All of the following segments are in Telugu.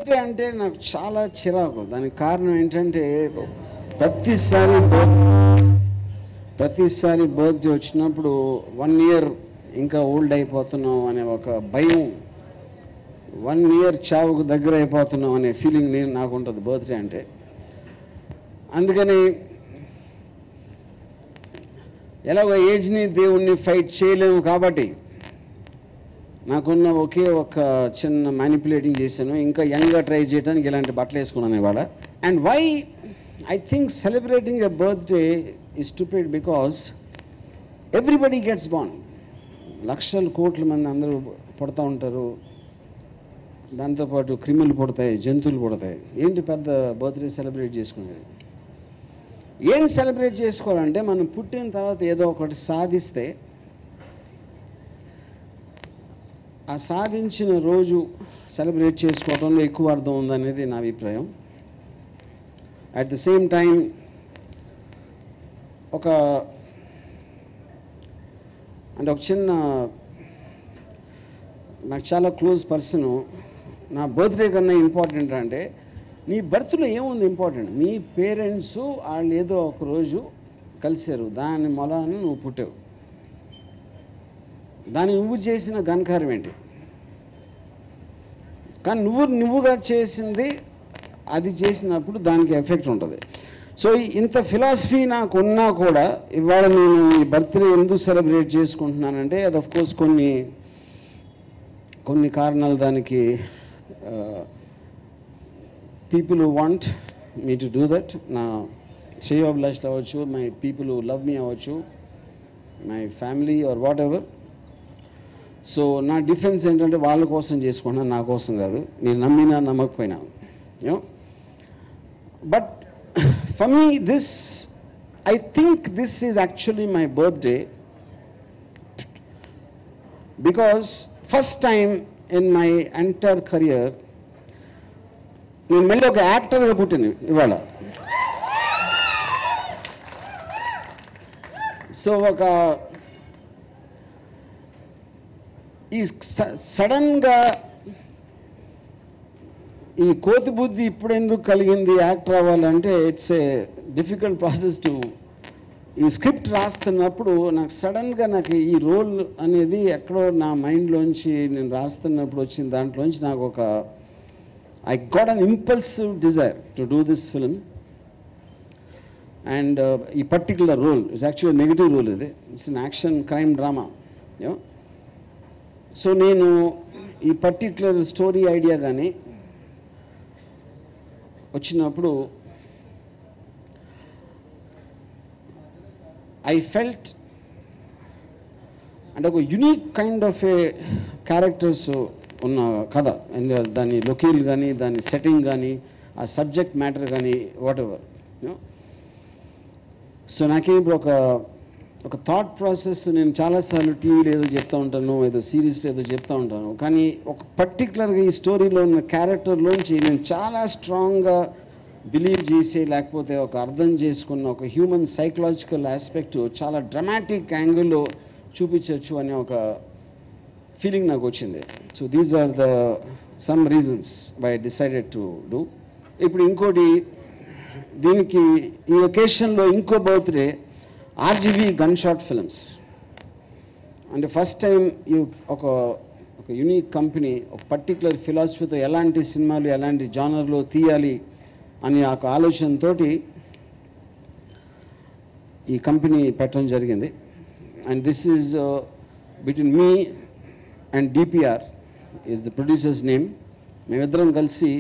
బర్త్డే అంటే నాకు చాలా చిరాకు. దానికి కారణం ఏంటంటే ప్రతిసారి బర్త్డే వచ్చినప్పుడు 1 year ఇంకా ఓల్డ్ అయిపోతున్నాం అనే ఒక భయం, 1 year చావుకు దగ్గర అయిపోతున్నాం అనే ఫీలింగ్ నాకు ఉంటుంది బర్త్డే అంటే. అందుకని ఎలాగో ఏజ్ని దేవుణ్ణి ఫైట్ చేయలేము కాబట్టి నాకున్న ఒకే ఒక చిన్న మ్యానిపులేటింగ్ చేశాను. ఇంకా యంగ్గా ట్రై చేయడానికి ఇలాంటి బట్టలు వేసుకున్నాను ఇవాళ. And why I think celebrating a birthday is stupid because everybody gets born. లక్షల కోట్ల మంది అందరూ పుడతా ఉంటారు. దాంతోపాటు క్రిములు పుడతాయి, జంతువులు పుడతాయి. ఏంటి పెద్ద బర్త్డే సెలబ్రేట్ చేసుకునేది? ఏం సెలబ్రేట్ చేసుకోవాలంటే మనం పుట్టిన తర్వాత ఏదో ఒకటి సాధిస్తే ఆ సాధించిన రోజు సెలబ్రేట్ చేసుకోవడంలో ఎక్కువ అర్థం ఉందనేది నా అభిప్రాయం. అట్ ది సేమ్ టైం ఒక చిన్న నాకు చాలా క్లోజ్ పర్సను నా బర్త్డే కన్నా ఇంపార్టెంట్ అంటే, నీ బర్త్లో ఏముంది ఇంపార్టెంట్? నీ పేరెంట్స్ వాళ్ళు ఏదో ఒక రోజు కలిశారు, దాని మొలాన్ని నువ్వు పుట్టావు. దాన్ని నువ్వు చేసిన ఘనకార్యం ఏంటి? కానీ నువ్వుగా చేసింది అది చేసినప్పుడు దానికి ఎఫెక్ట్ ఉంటుంది. సో ఇంత ఫిలాసఫీ నాకు ఉన్నా కూడా ఇవాళ నేను ఈ బర్త్డే ఎందుకు సెలబ్రేట్ చేసుకుంటున్నానంటే, అది ఆఫ్కోర్స్ కొన్ని కారణాలు దానికి. People who want me to do that, నా శ్రేయోభిలాషులు అవ్వచ్చు, my people who love me అవ్వచ్చు, my family or whatever. So నా డిఫెన్స్ ఏంటంటే వాళ్ళ కోసం చేసుకుంటున్నాను, నా కోసం కాదు. నేను నమ్మినా నమ్మకపోయినా. But for me I think this is actually my birthday because first time in my entire career నేను మళ్ళీ ఒక యాక్టర్గా పుట్టాను ఇవాళ. సో ఈ సడన్గా ఈ కోతి బుద్ధి ఇప్పుడు ఎందుకు కలిగింది యాక్టర్ అవ్వాలంటే, it's a difficult process to. ఈ స్క్రిప్ట్ రాస్తున్నప్పుడు నాకు సడన్గా ఈ రోల్ అనేది ఎక్కడో నా మైండ్లోంచి నేను రాస్తున్నప్పుడు వచ్చిన దాంట్లోంచి నాకు I got an impulsive desire to do this film, and a particular role is actually a negative role. It's an action crime drama. So nenu ee particular story idea gaani vachinappudu I felt and a unique kind of a characters ఉన్న కథ, దాని లొకేల్ కానీ, దాని సెట్టింగ్ కానీ, ఆ సబ్జెక్ట్ మ్యాటర్ కానీ, వాట్ ఎవర్. సో నాకేం ఇప్పుడు ఒక థాట్ ప్రాసెస్, నేను చాలాసార్లు టీవీలో ఏదో చెప్తూ ఉంటాను, ఏదో సిరీస్లో ఏదో చెప్తూ ఉంటాను, కానీ ఒక పర్టికులర్గా ఈ స్టోరీలో ఉన్న క్యారెక్టర్లోంచి నేను చాలా స్ట్రాంగ్గా బిలీవ్ చేసే, లేకపోతే ఒక అర్థం చేసుకున్న ఒక హ్యూమన్ సైకలాజికల్ ఆస్పెక్ట్ చాలా డ్రమాటిక్ యాంగిల్లో చూపించవచ్చు అనే ఒక ఫీలింగ్ నాకు వచ్చింది. So these are some reasons why I decided to do. ఇప్పుడు ఇంకోటి, దీనికి ఈ ఒకేషన్లో ఇంకో birthday RGV Gun Shot Films. అంటే ఫస్ట్ టైం ఒక యూనిక్ కంపెనీ ఒక పర్టికులర్ ఫిలాసఫీతో ఎలాంటి సినిమాలు ఎలాంటి జానర్లో తీయాలి అనే ఒక ఆలోచనతో ఈ కంపెనీ పెట్టడం జరిగింది. And this is between me and DPR is the producer's name. మేమిద్దరం కలిసి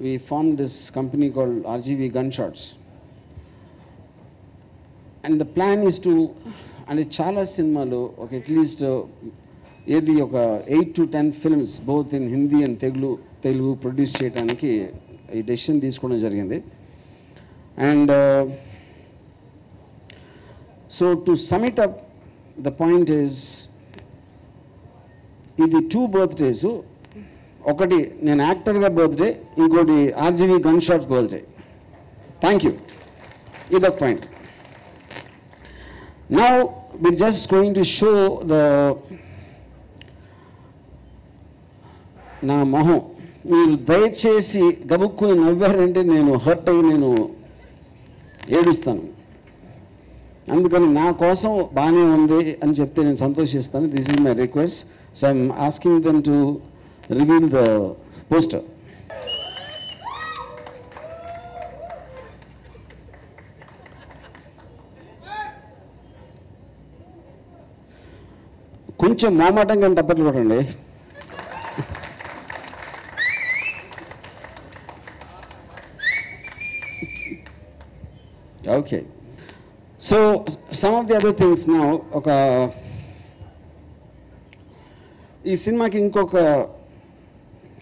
we formed this company called RGV Gunshots, and the plan is to, and చాలా సినిమాలు ఒక అట్లీస్ట్ ఇయర్లీ ఒక 8 to 10 films both in Hindi and Telugu produce చేయడానికి ఈ డెసిషన్ తీసుకోవడం జరిగింది. And so to sum it up, the point is ఇది 2 birthdays. ఒకటి నేను యాక్టర్గా బర్త్డే, ఇంకోటి RGV gun shots birthday. Thank you. ఇదొక point. Now we're just going to show నా మొహం మీరు దయచేసి గబుక్కుని నవ్వారంటే నేను హర్ట్ అయ్యి నేను ఏడుస్తాను. అందుకని నా కోసం బాగానే ఉంది అని చెప్తే నేను సంతోషిస్తాను. This is my request. So I'm asking them to reveal the poster. కొంచెం మోమాటంగా టప్పట్లు కొట్టండి. Okay, so some of the other things now. ఈ సినిమాకి ఇంకొక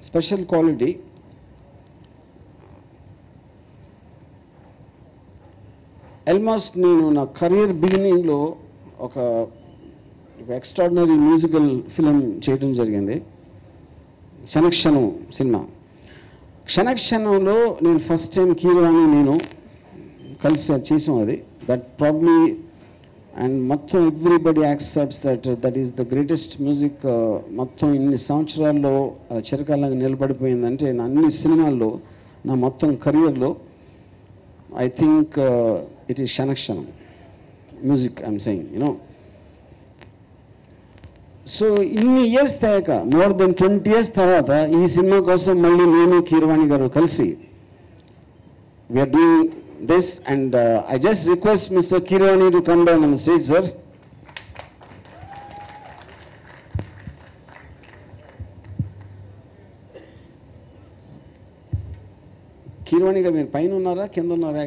స్పెషల్ క్వాలిటీ, ఆల్మోస్ట్ నేను నా కెరీర్ బిగినింగ్లో ఒక ఎక్స్ట్రాడినరీ మ్యూజికల్ ఫిలిం చేయడం జరిగింది, క్షణక్షణం సినిమా. క్షణక్షణంలో నేను ఫస్ట్ టైం కీరవాణి నేను కలిసి చేసాం. అది దట్ ప్రాబ్లీ అండ్ మొత్తం everybody accepts that is the greatest music. మొత్తం ఇన్ని సంవత్సరాల్లో చిరకాలంగా నిలబడిపోయిందంటే నా అన్ని సినిమాల్లో, నా మొత్తం కెరియర్లో I think it is Kshana Kshanam music I'm saying, you know. So ఇన్ని ఇయర్స్ తర్వాత, మోర్ దెన్ 20 years తర్వాత ఈ సినిమా కోసం మళ్ళీ నేను కీరవాణి గారు కలిసి we're doing this, and I just request Mr. Kirwani to come down on the stage, sir. Kirwani garu meer paina unnara kinda unnara?